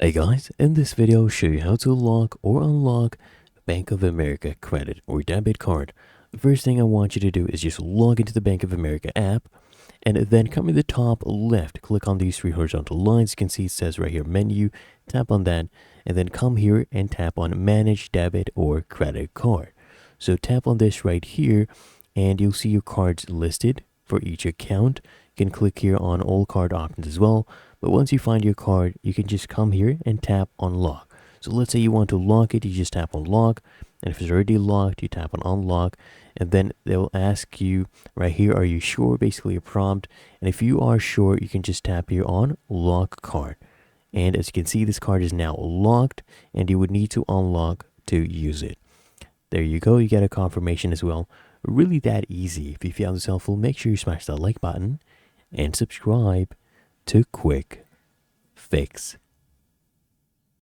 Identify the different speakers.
Speaker 1: Hey guys, in this video I'll show you how to lock or unlock Bank of America credit or debit card. The first thing I want you to do is just log into the Bank of America app and then come in the top left, click on these three horizontal lines. You can see it says right here menu, tap on that and then come here and tap on manage debit or credit card. So tap on this right here and you'll see your cards listed for each account. You can click here on all card options as well. But once you find your card, you can just come here and tap on lock. So let's say you want to lock it, you just tap on lock. And if it's already locked, you tap on unlock. And then they'll ask you right here, are you sure? Basically a prompt. And if you are sure, you can just tap here on lock card. And as you can see, this card is now locked and you would need to unlock to use it. There you go. You get a confirmation as well. Really that easy. If you found this helpful, make sure you smash that like button and subscribe to Quick Fix.